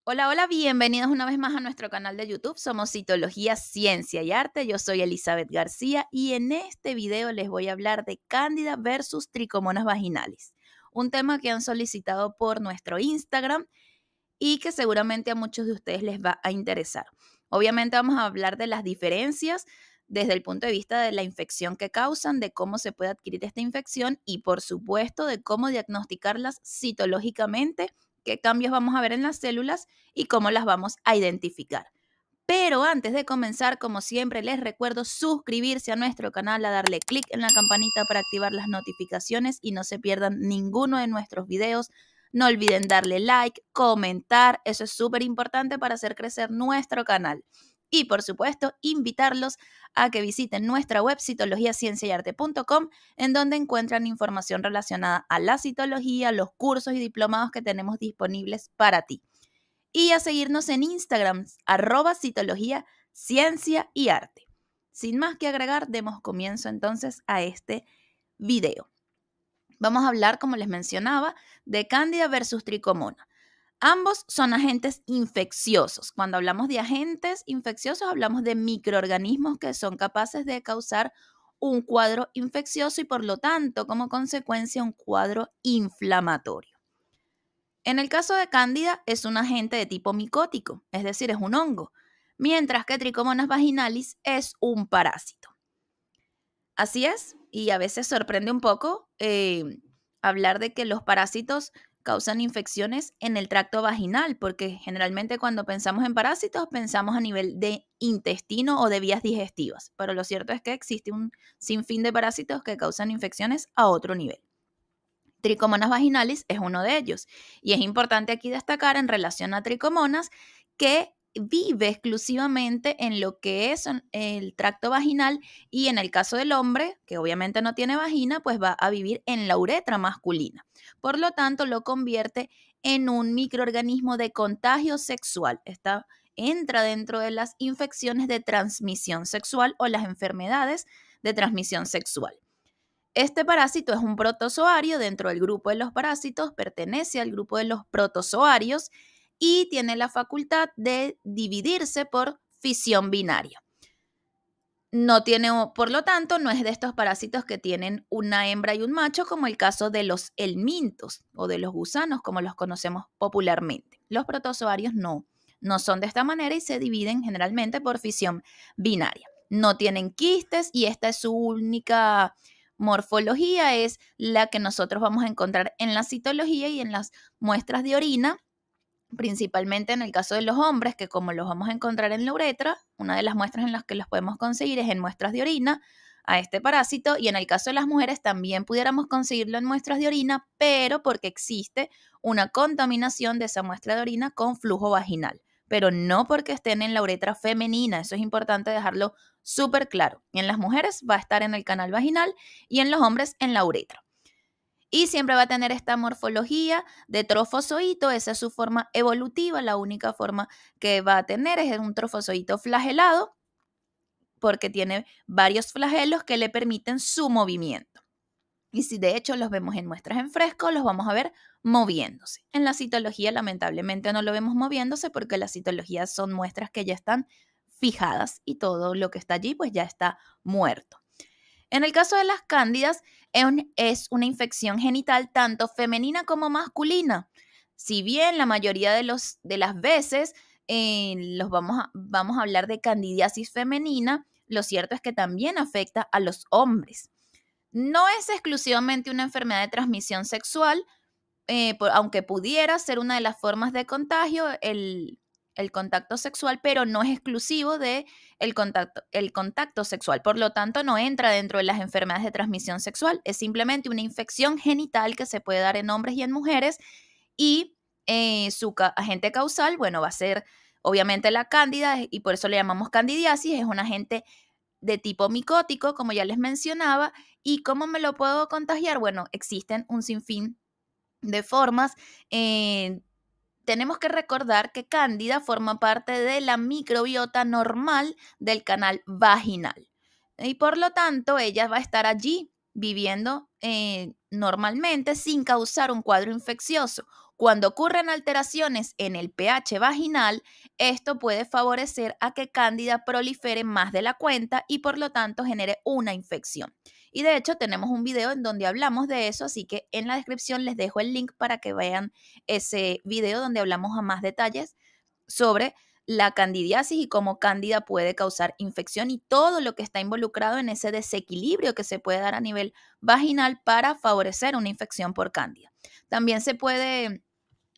Hola, hola, bienvenidos una vez más a nuestro canal de YouTube. Somos Citología, Ciencia y Arte. Yo soy Elizabeth García y en este video les voy a hablar de Cándida versus tricomonas vaginales, un tema que han solicitado por nuestro Instagram y que seguramente a muchos de ustedes les va a interesar. Obviamente vamos a hablar de las diferencias desde el punto de vista de la infección que causan, de cómo se puede adquirir esta infección y por supuesto de cómo diagnosticarlas citológicamente, qué cambios vamos a ver en las células y cómo las vamos a identificar. Pero antes de comenzar, como siempre, les recuerdo suscribirse a nuestro canal, a darle clic en la campanita para activar las notificaciones y no se pierdan ninguno de nuestros videos. No olviden darle like, comentar, eso es súper importante para hacer crecer nuestro canal. Y por supuesto, invitarlos a que visiten nuestra web citologiacienciayarte.com, en donde encuentran información relacionada a la citología, los cursos y diplomados que tenemos disponibles para ti y a seguirnos en Instagram, @citología, ciencia y arte. Sin más que agregar, demos comienzo entonces a este video. Vamos a hablar, como les mencionaba, de Cándida versus Tricomona. Ambos son agentes infecciosos. Cuando hablamos de agentes infecciosos, hablamos de microorganismos que son capaces de causar un cuadro infeccioso y por lo tanto, como consecuencia, un cuadro inflamatorio. En el caso de Cándida es un agente de tipo micótico, es decir, es un hongo, mientras que Trichomonas vaginalis es un parásito. Así es, y a veces sorprende un poco hablar de que los parásitos causan infecciones en el tracto vaginal, porque generalmente cuando pensamos en parásitos pensamos a nivel de intestino o de vías digestivas, pero lo cierto es que existe un sinfín de parásitos que causan infecciones a otro nivel. Trichomonas vaginalis es uno de ellos. Y es importante aquí destacar en relación a tricomonas que vive exclusivamente en lo que es el tracto vaginal y en el caso del hombre, que obviamente no tiene vagina, pues va a vivir en la uretra masculina. Por lo tanto, lo convierte en un microorganismo de contagio sexual. Entra dentro de las infecciones de transmisión sexual o las enfermedades de transmisión sexual. Este parásito es un protozoario dentro del grupo de los parásitos, pertenece al grupo de los protozoarios y tiene la facultad de dividirse por fisión binaria. No tiene, por lo tanto, no es de estos parásitos que tienen una hembra y un macho, como el caso de los helmintos o de los gusanos, como los conocemos popularmente. Los protozoarios no son de esta manera y se dividen generalmente por fisión binaria. No tienen quistes y esta es su única morfología, es la que nosotros vamos a encontrar en la citología y en las muestras de orina, principalmente en el caso de los hombres, que como los vamos a encontrar en la uretra, una de las muestras en las que los podemos conseguir es en muestras de orina a este parásito, y en el caso de las mujeres también pudiéramos conseguirlo en muestras de orina, pero porque existe una contaminación de esa muestra de orina con flujo vaginal, pero no porque estén en la uretra femenina, eso es importante dejarlo súper claro. Y en las mujeres va a estar en el canal vaginal y en los hombres en la uretra. Y siempre va a tener esta morfología de trofozoito, esa es su forma evolutiva, la única forma que va a tener es un trofozoito flagelado, porque tiene varios flagelos que le permiten su movimiento. Y si de hecho los vemos en muestras en fresco, los vamos a ver moviéndose. En la citología lamentablemente no lo vemos moviéndose porque las citologías son muestras que ya están fijadas y todo lo que está allí pues ya está muerto. En el caso de las cándidas, es una infección genital tanto femenina como masculina. Si bien la mayoría de las veces vamos a hablar de candidiasis femenina, lo cierto es que también afecta a los hombres. No es exclusivamente una enfermedad de transmisión sexual, aunque pudiera ser una de las formas de contagio, el contacto sexual, pero no es exclusivo de el contacto sexual. Por lo tanto, no entra dentro de las enfermedades de transmisión sexual. Es simplemente una infección genital que se puede dar en hombres y en mujeres y su agente causal, bueno, va a ser obviamente la cándida y por eso le llamamos candidiasis. Es un agente de tipo micótico, como ya les mencionaba. ¿Y cómo me lo puedo contagiar? Bueno, existen un sinfín de formas. Tenemos que recordar que Cándida forma parte de la microbiota normal del canal vaginal y por lo tanto ella va a estar allí viviendo normalmente sin causar un cuadro infeccioso. Cuando ocurren alteraciones en el pH vaginal, esto puede favorecer a que Cándida prolifere más de la cuenta y por lo tanto genere una infección. Y de hecho tenemos un video en donde hablamos de eso, así que en la descripción les dejo el link para que vean ese video donde hablamos a más detalles sobre la candidiasis y cómo Cándida puede causar infección y todo lo que está involucrado en ese desequilibrio que se puede dar a nivel vaginal para favorecer una infección por Cándida. También se puede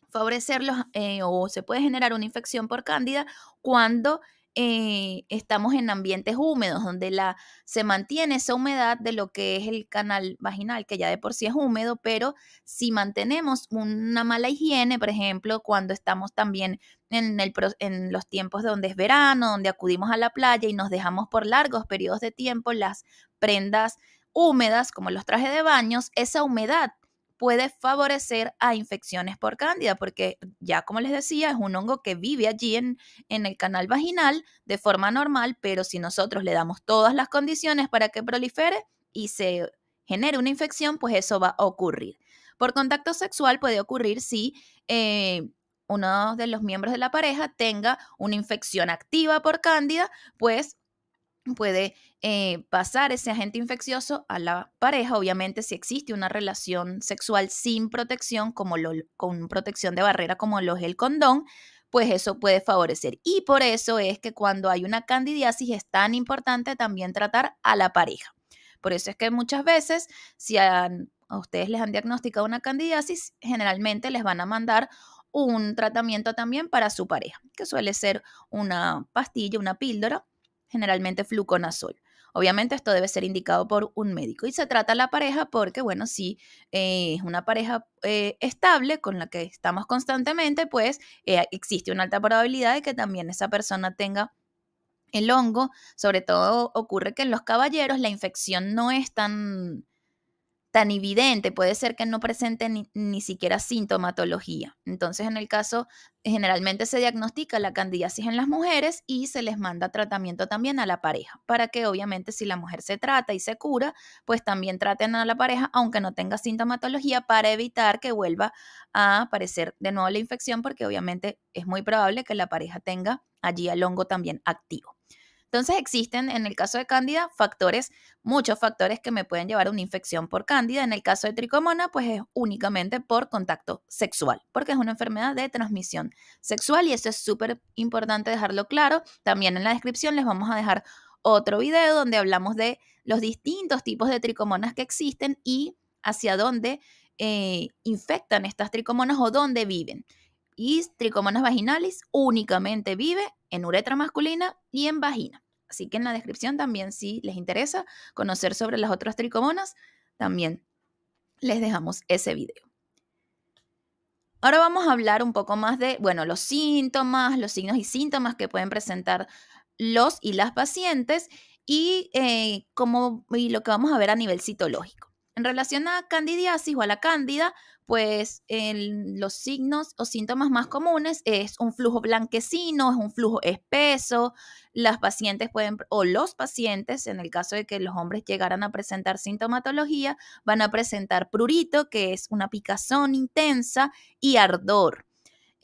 favorecerlos o se puede generar una infección por cándida cuando estamos en ambientes húmedos, donde se mantiene esa humedad de lo que es el canal vaginal, que ya de por sí es húmedo, pero si mantenemos una mala higiene, por ejemplo, cuando estamos también en los tiempos donde es verano, donde acudimos a la playa y nos dejamos por largos periodos de tiempo las prendas húmedas, como los trajes de baños, esa humedad puede favorecer a infecciones por cándida, porque ya como les decía, es un hongo que vive allí en el canal vaginal de forma normal, pero si nosotros le damos todas las condiciones para que prolifere y se genere una infección, pues eso va a ocurrir. Por contacto sexual puede ocurrir si uno de los miembros de la pareja tenga una infección activa por cándida, pues puede pasar ese agente infeccioso a la pareja. Obviamente, si existe una relación sexual sin protección, con protección de barrera como lo es el condón, pues eso puede favorecer. Y por eso es que cuando hay una candidiasis es tan importante también tratar a la pareja. Por eso es que muchas veces, si a ustedes les han diagnosticado una candidiasis, generalmente les van a mandar un tratamiento también para su pareja, que suele ser una pastilla, una píldora, generalmente fluconazol. Obviamente esto debe ser indicado por un médico y se trata a la pareja porque, bueno, si es una pareja estable con la que estamos constantemente, pues existe una alta probabilidad de que también esa persona tenga el hongo. Sobre todo ocurre que en los caballeros la infección no es tan evidente, puede ser que no presente ni siquiera sintomatología. Entonces, en el caso, generalmente se diagnostica la candidiasis en las mujeres y se les manda tratamiento también a la pareja, para que obviamente si la mujer se trata y se cura, pues también traten a la pareja, aunque no tenga sintomatología, para evitar que vuelva a aparecer de nuevo la infección, porque obviamente es muy probable que la pareja tenga allí el hongo también activo. Entonces existen en el caso de cándida muchos factores que me pueden llevar a una infección por cándida. En el caso de tricomona, pues es únicamente por contacto sexual, porque es una enfermedad de transmisión sexual y eso es súper importante dejarlo claro. También en la descripción les vamos a dejar otro video donde hablamos de los distintos tipos de tricomonas que existen y hacia dónde infectan estas tricomonas o dónde viven. Y tricomonas vaginalis únicamente vive en uretra masculina y en vagina. Así que en la descripción también, si les interesa conocer sobre las otras tricomonas, también les dejamos ese video. Ahora vamos a hablar un poco más de, bueno, los síntomas, los signos y síntomas que pueden presentar los y las pacientes y lo que vamos a ver a nivel citológico. En relación a candidiasis o a la cándida, pues los signos o síntomas más comunes es un flujo blanquecino, es un flujo espeso. Las pacientes o los pacientes, en el caso de que los hombres llegaran a presentar sintomatología, van a presentar prurito, que es una picazón intensa, y ardor.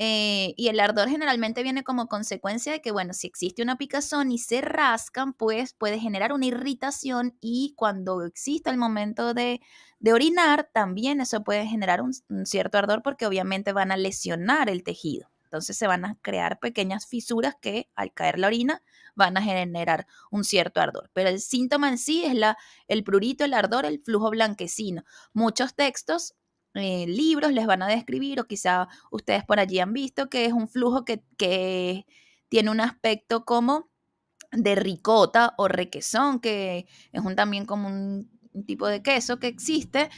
Y el ardor generalmente viene como consecuencia de que, bueno, si existe una picazón y se rascan, pues puede generar una irritación y cuando exista el momento de orinar, también eso puede generar un cierto ardor porque obviamente van a lesionar el tejido. Entonces se van a crear pequeñas fisuras que al caer la orina van a generar un cierto ardor. Pero el síntoma en sí es el prurito, el ardor, el flujo blanquecino. Muchos textos libros les van a describir o quizá ustedes por allí han visto que es un flujo que tiene un aspecto como de ricota o requesón, que es también como un tipo de queso que existe.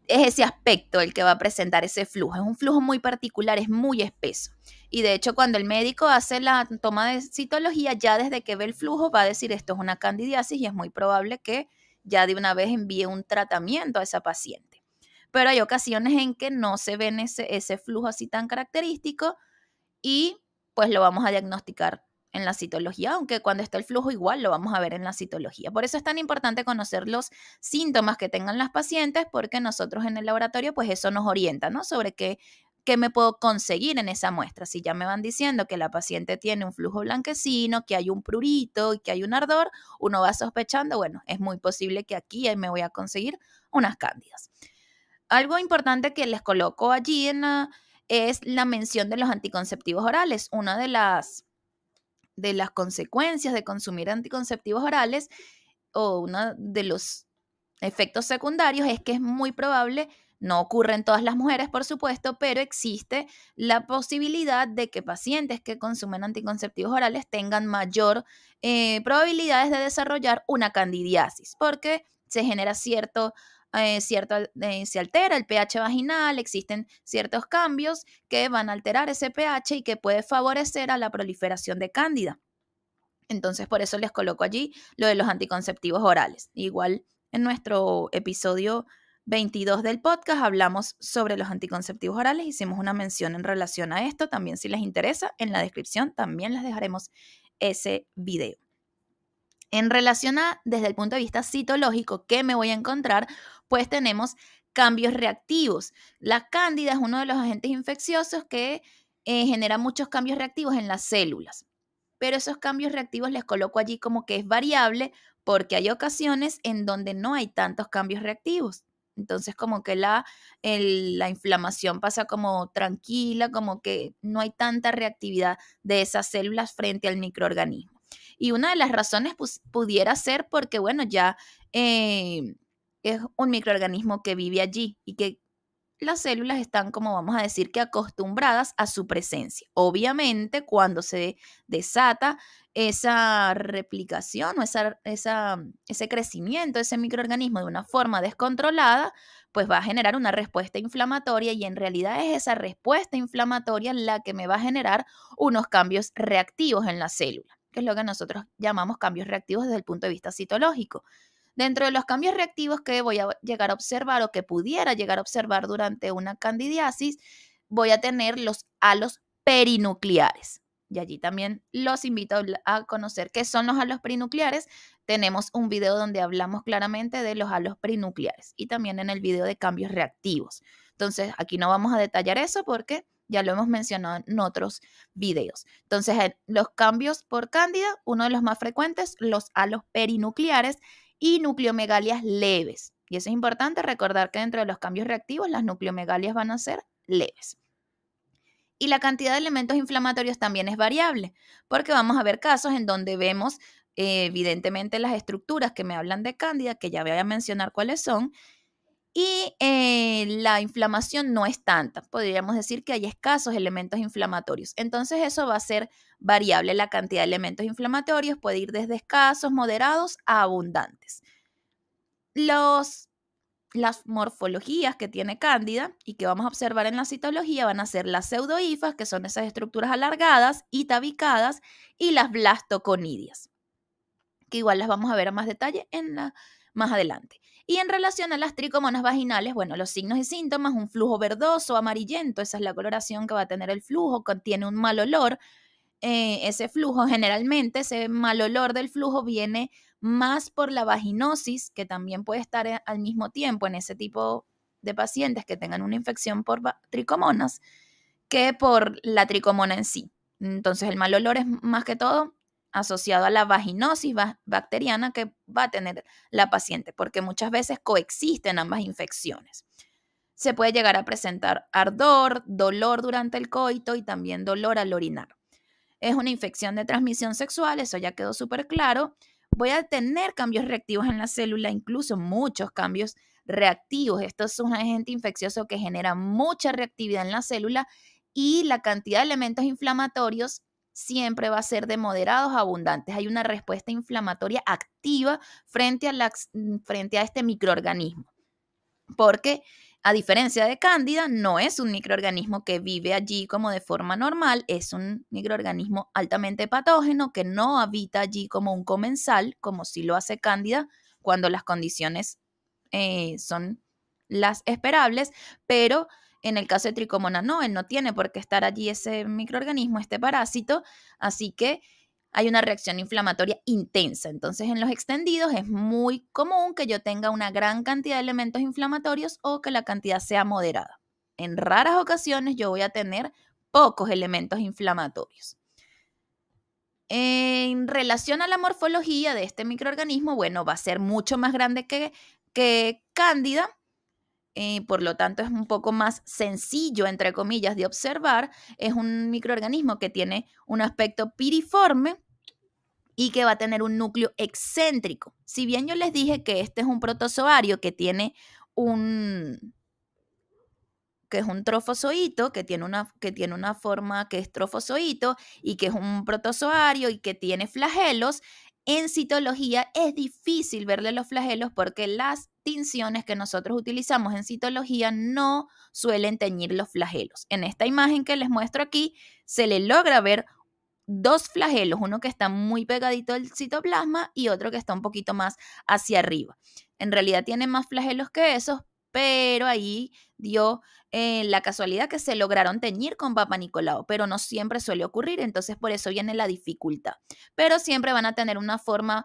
Es ese aspecto el que va a presentar ese flujo. Es un flujo muy particular, es muy espeso. Y de hecho, cuando el médico hace la toma de citología, ya desde que ve el flujo va a decir esto es una candidiasis y es muy probable que ya de una vez envíe un tratamiento a esa paciente. Pero hay ocasiones en que no se ven ese flujo así tan característico y pues lo vamos a diagnosticar en la citología, aunque cuando está el flujo igual lo vamos a ver en la citología. Por eso es tan importante conocer los síntomas que tengan las pacientes porque nosotros en el laboratorio pues eso nos orienta, ¿no? Sobre qué ¿qué me puedo conseguir en esa muestra? Si ya me van diciendo que la paciente tiene un flujo blanquecino, que hay un prurito y que hay un ardor, uno va sospechando, bueno, es muy posible que aquí me voy a conseguir unas cándidas. Algo importante que les coloco allí es la mención de los anticonceptivos orales. Una de las consecuencias de consumir anticonceptivos orales o uno de los efectos secundarios es que es muy probable, no ocurre en todas las mujeres, por supuesto, pero existe la posibilidad de que pacientes que consumen anticonceptivos orales tengan mayor probabilidades de desarrollar una candidiasis, porque se genera se altera el pH vaginal, existen ciertos cambios que van a alterar ese pH y que puede favorecer a la proliferación de cándida. Entonces, por eso les coloco allí lo de los anticonceptivos orales. Igual en nuestro episodio 22 del podcast hablamos sobre los anticonceptivos orales, hicimos una mención en relación a esto. También si les interesa, en la descripción también les dejaremos ese video. En relación a, desde el punto de vista citológico, ¿qué me voy a encontrar? Pues tenemos cambios reactivos. La cándida es uno de los agentes infecciosos que genera muchos cambios reactivos en las células. Pero esos cambios reactivos les coloco allí como que es variable porque hay ocasiones en donde no hay tantos cambios reactivos. Entonces como que la inflamación pasa como tranquila, como que no hay tanta reactividad de esas células frente al microorganismo. Y una de las razones pudiera ser porque, bueno, ya es un microorganismo que vive allí y que las células están, como vamos a decir, que acostumbradas a su presencia. Obviamente, cuando se desata esa replicación o ese crecimiento de ese microorganismo de una forma descontrolada, pues va a generar una respuesta inflamatoria y en realidad es esa respuesta inflamatoria la que me va a generar unos cambios reactivos en la célula, que es lo que nosotros llamamos cambios reactivos desde el punto de vista citológico. Dentro de los cambios reactivos que voy a llegar a observar o que pudiera llegar a observar durante una candidiasis, voy a tener los halos perinucleares. Y allí también los invito a conocer qué son los halos perinucleares. Tenemos un video donde hablamos claramente de los halos perinucleares y también en el video de cambios reactivos. Entonces, aquí no vamos a detallar eso porque ya lo hemos mencionado en otros videos. Entonces, los cambios por cándida, uno de los más frecuentes, los halos perinucleares y nucleomegalias leves. Y eso es importante recordar que dentro de los cambios reactivos las nucleomegalias van a ser leves. Y la cantidad de elementos inflamatorios también es variable, porque vamos a ver casos en donde vemos evidentemente las estructuras que me hablan de cándida, que ya voy a mencionar cuáles son, y la inflamación no es tanta. Podríamos decir que hay escasos elementos inflamatorios. Entonces eso va a ser variable. La cantidad de elementos inflamatorios puede ir desde escasos, moderados a abundantes. Las morfologías que tiene cándida y que vamos a observar en la citología van a ser las pseudohifas, que son esas estructuras alargadas y tabicadas, y las blastoconidias, que igual las vamos a ver a más detalle más adelante. Y en relación a las tricomonas vaginales, bueno, los signos y síntomas, un flujo verdoso, amarillento, esa es la coloración que va a tener el flujo, contiene un mal olor. Ese flujo, generalmente, ese mal olor del flujo viene más por la vaginosis, que también puede estar al mismo tiempo en ese tipo de pacientes que tengan una infección por tricomonas, que por la tricomona en sí. Entonces, el mal olor es más que todo asociado a la vaginosis bacteriana que va a tener la paciente, porque muchas veces coexisten ambas infecciones. Se puede llegar a presentar ardor, dolor durante el coito y también dolor al orinar. Es una infección de transmisión sexual, eso ya quedó súper claro. Voy a tener cambios reactivos en la célula, incluso muchos cambios reactivos. Esto es un agente infeccioso que genera mucha reactividad en la célula y la cantidad de elementos inflamatorios siempre va a ser de moderados a abundantes. Hay una respuesta inflamatoria activa frente a este microorganismo, porque a diferencia de cándida, no es un microorganismo que vive allí como de forma normal, es un microorganismo altamente patógeno que no habita allí como un comensal, como si lo hace cándida cuando las condiciones son las esperables, pero en el caso de tricomona no, él no tiene por qué estar allí ese microorganismo, este parásito, así que hay una reacción inflamatoria intensa. Entonces, en los extendidos es muy común que yo tenga una gran cantidad de elementos inflamatorios o que la cantidad sea moderada. En raras ocasiones yo voy a tener pocos elementos inflamatorios. En relación a la morfología de este microorganismo, bueno, va a ser mucho más grande que Cándida, por lo tanto es un poco más sencillo, entre comillas, de observar. Es un microorganismo que tiene un aspecto piriforme y que va a tener un núcleo excéntrico. Si bien yo les dije que este es un protozoario que tiene que es un trofozoito, que tiene una forma que es trofozoito y que es un protozoario y que tiene flagelos, en citología es difícil verle los flagelos porque las tinciones que nosotros utilizamos en citología no suelen teñir los flagelos. En esta imagen que les muestro aquí se le logra ver dos flagelos, uno que está muy pegadito al citoplasma y otro que está un poquito más hacia arriba. En realidad tiene más flagelos que esos, pero ahí dio la casualidad que se lograron teñir con Papa Nicolau, pero no siempre suele ocurrir, entonces por eso viene la dificultad. Pero siempre van a tener una forma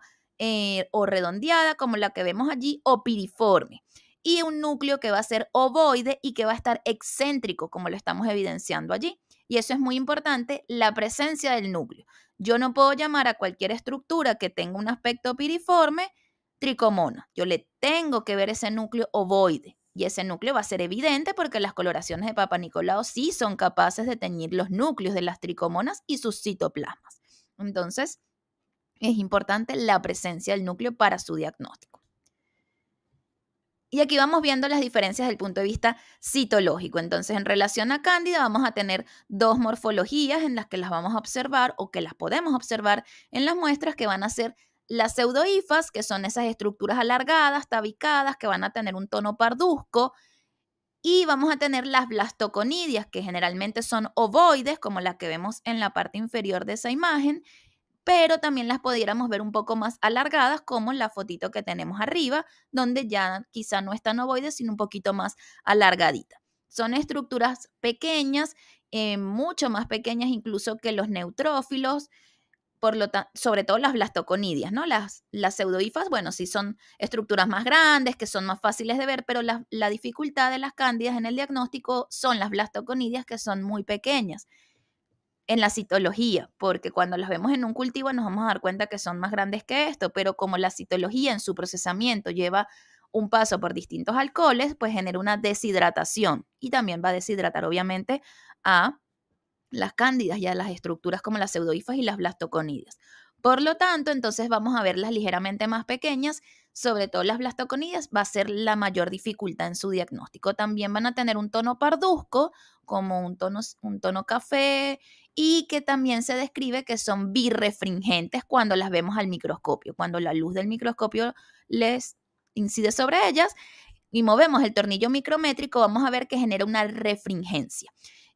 o redondeada, como la que vemos allí, o piriforme, y un núcleo que va a ser ovoide y que va a estar excéntrico, como lo estamos evidenciando allí. Y eso es muy importante, la presencia del núcleo. Yo no puedo llamar a cualquier estructura que tenga un aspecto piriforme tricomona. Yo le tengo que ver ese núcleo ovoide. Y ese núcleo va a ser evidente porque las coloraciones de Papa Nicolau sí son capaces de teñir los núcleos de las tricomonas y sus citoplasmas. Entonces, es importante la presencia del núcleo para su diagnóstico. Y aquí vamos viendo las diferencias desde el punto de vista citológico. Entonces, en relación a Cándida, vamos a tener dos morfologías en las que las vamos a observar o que las podemos observar en las muestras, que van a ser las pseudohifas, que son esas estructuras alargadas, tabicadas, que van a tener un tono parduzco. Y vamos a tener las blastoconidias, que generalmente son ovoides, como la que vemos en la parte inferior de esa imagen, pero también las pudiéramos ver un poco más alargadas, como en la fotito que tenemos arriba, donde ya quizá no es tan ovoide, sino un poquito más alargadita. Son estructuras pequeñas, mucho más pequeñas incluso que los neutrófilos, sobre todo las blastoconidias, ¿no? Las pseudohifas, bueno, sí son estructuras más grandes, que son más fáciles de ver, pero la dificultad de las cándidas en el diagnóstico son las blastoconidias, que son muy pequeñas en la citología, porque cuando las vemos en un cultivo nos vamos a dar cuenta que son más grandes que esto, pero como la citología en su procesamiento lleva un paso por distintos alcoholes, pues genera una deshidratación y también va a deshidratar obviamente a las cándidas y a las estructuras como las pseudohifas y las blastoconidias. Por lo tanto, entonces vamos a verlas ligeramente más pequeñas, sobre todo las blastoconidias, va a ser la mayor dificultad en su diagnóstico. También van a tener un tono parduzco, como un tono café, y que también se describe que son birrefringentes cuando las vemos al microscopio. Cuando la luz del microscopio les incide sobre ellas y movemos el tornillo micrométrico, vamos a ver que genera una refringencia.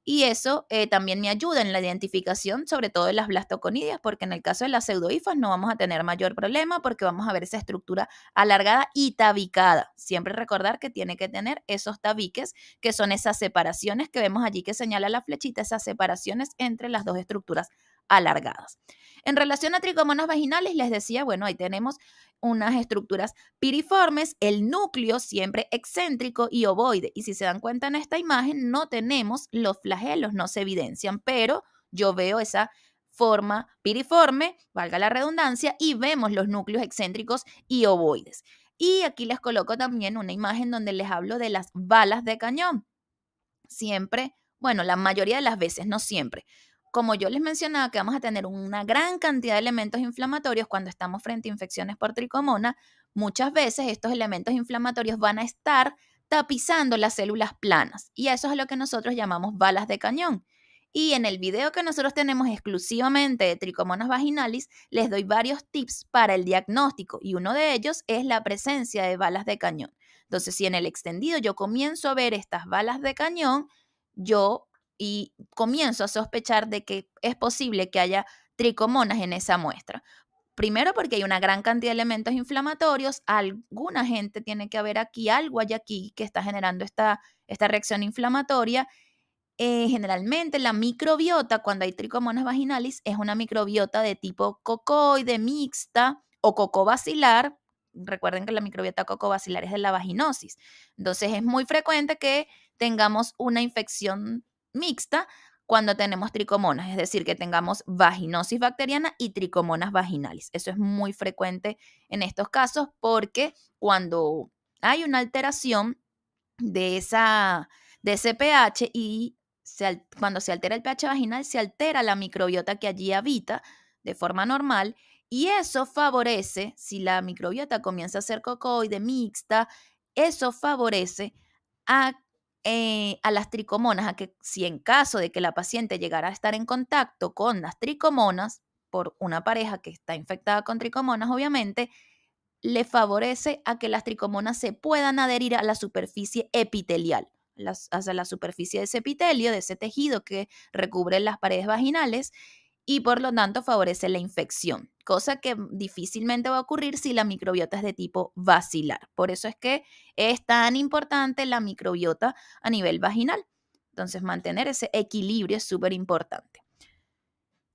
Y eso también me ayuda en la identificación, sobre todo de las blastoconidias, porque en el caso de las pseudohifas no vamos a tener mayor problema porque vamos a ver esa estructura alargada y tabicada. Siempre recordar que tiene que tener esos tabiques, que son esas separaciones que vemos allí que señala la flechita, esas separaciones entre las dos estructuras alargadas. En relación a tricomonas vaginales, les decía, bueno, ahí tenemos unas estructuras piriformes, el núcleo siempre excéntrico y ovoide. Y si se dan cuenta en esta imagen, no tenemos los flagelos, no se evidencian, pero yo veo esa forma piriforme, valga la redundancia, y vemos los núcleos excéntricos y ovoides. Y aquí les coloco también una imagen donde les hablo de las balas de cañón. Siempre, bueno, la mayoría de las veces, no siempre. Como yo les mencionaba que vamos a tener una gran cantidad de elementos inflamatorios cuando estamos frente a infecciones por tricomona, muchas veces estos elementos inflamatorios van a estar tapizando las células planas y eso es lo que nosotros llamamos balas de cañón. Y en el video que nosotros tenemos exclusivamente de tricomonas vaginalis, les doy varios tips para el diagnóstico y uno de ellos es la presencia de balas de cañón. Entonces, si en el extendido yo comienzo a ver estas balas de cañón, y comienzo a sospechar de que es posible que haya tricomonas en esa muestra. Primero porque hay una gran cantidad de elementos inflamatorios, alguna gente tiene que haber aquí, algo hay aquí que está generando esta reacción inflamatoria. Generalmente la microbiota, cuando hay tricomonas vaginalis, es una microbiota de tipo cocoide, mixta o cocobacilar. Recuerden que la microbiota cocobacilar es de la vaginosis. Entonces es muy frecuente que tengamos una infección mixta cuando tenemos tricomonas, es decir, que tengamos vaginosis bacteriana y tricomonas vaginales. Eso es muy frecuente en estos casos porque cuando hay una alteración de, de ese pH y cuando se altera el pH vaginal, se altera la microbiota que allí habita de forma normal y eso favorece, si la microbiota comienza a ser cocoide, mixta, eso favorece a, a las tricomonas, a que si en caso de que la paciente llegara a estar en contacto con las tricomonas, por una pareja que está infectada con tricomonas, obviamente, le favorece a que las tricomonas se puedan adherir a la superficie epitelial, hacia la superficie de ese epitelio, de ese tejido que recubre las paredes vaginales y por lo tanto favorece la infección, cosa que difícilmente va a ocurrir si la microbiota es de tipo bacilar. Por eso es que es tan importante la microbiota a nivel vaginal. Entonces, mantener ese equilibrio es súper importante.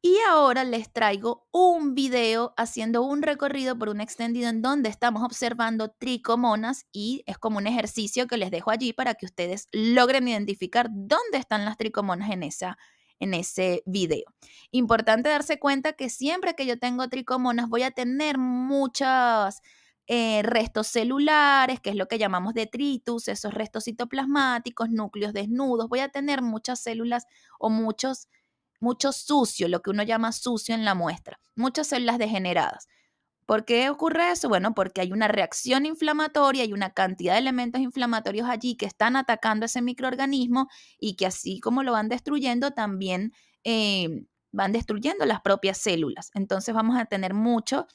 Y ahora les traigo un video haciendo un recorrido por un extendido en donde estamos observando tricomonas y es como un ejercicio que les dejo allí para que ustedes logren identificar dónde están las tricomonas en ese video. Importante darse cuenta que siempre que yo tengo tricomonas voy a tener muchos restos celulares, que es lo que llamamos detritus, esos restos citoplasmáticos, núcleos desnudos. Voy a tener muchas células o mucho sucio, lo que uno llama sucio en la muestra, muchas células degeneradas. ¿Por qué ocurre eso? Bueno, porque hay una reacción inflamatoria, hay una cantidad de elementos inflamatorios allí que están atacando ese microorganismo y que así como lo van destruyendo, también van destruyendo las propias células. Entonces vamos a tener mucho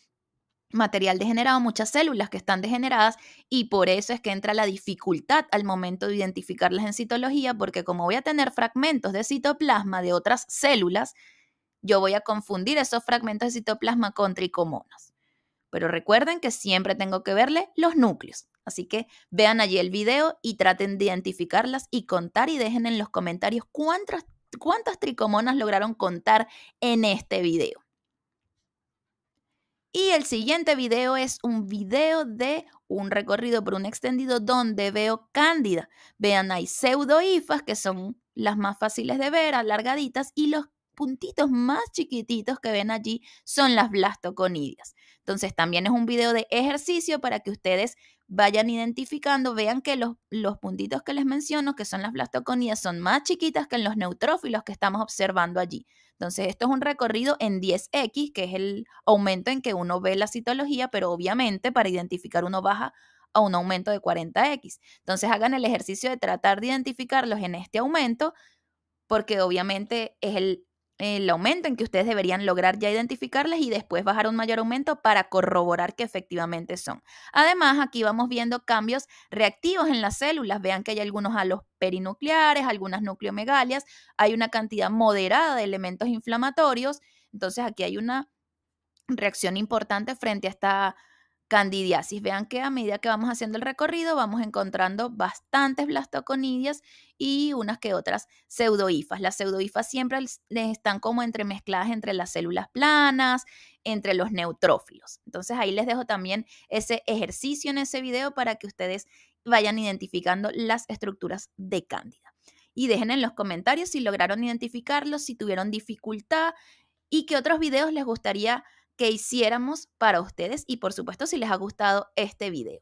material degenerado, muchas células que están degeneradas y por eso es que entra la dificultad al momento de identificarlas en citología, porque como voy a tener fragmentos de citoplasma de otras células, yo voy a confundir esos fragmentos de citoplasma con tricomonas. Pero recuerden que siempre tengo que verle los núcleos. Así que vean allí el video y traten de identificarlas y contar y dejen en los comentarios cuántas tricomonas lograron contar en este video. Y el siguiente video es un video de un recorrido por un extendido donde veo cándida. Vean, hay pseudohifas, que son las más fáciles de ver, alargaditas, y los puntitos más chiquititos que ven allí son las blastoconidias. Entonces también es un video de ejercicio para que ustedes vayan identificando, vean que los puntitos que les menciono, que son las blastoconidias, son más chiquitas que en los neutrófilos que estamos observando allí. Entonces, esto es un recorrido en 10x, que es el aumento en que uno ve la citología, pero obviamente para identificar uno baja a un aumento de 40x. Entonces, hagan el ejercicio de tratar de identificarlos en este aumento, porque obviamente es el aumento en que ustedes deberían lograr ya identificarlas y después bajar a un mayor aumento para corroborar que efectivamente son. Además, aquí vamos viendo cambios reactivos en las células. Vean que hay algunos halos perinucleares, algunas nucleomegalias, hay una cantidad moderada de elementos inflamatorios. Entonces, aquí hay una reacción importante frente a esta candidiasis. Vean que a medida que vamos haciendo el recorrido vamos encontrando bastantes blastoconidias y unas que otras pseudohifas. Las pseudohifas siempre están como entremezcladas entre las células planas, entre los neutrófilos. Entonces ahí les dejo también ese ejercicio en ese video para que ustedes vayan identificando las estructuras de cándida. Y dejen en los comentarios si lograron identificarlos, si tuvieron dificultad y qué otros videos les gustaría que hiciéramos para ustedes y por supuesto si les ha gustado este video.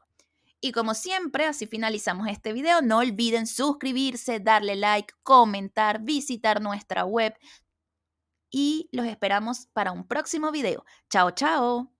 Y como siempre, así finalizamos este video. No olviden suscribirse, darle like, comentar, visitar nuestra web y los esperamos para un próximo video. Chao, chao.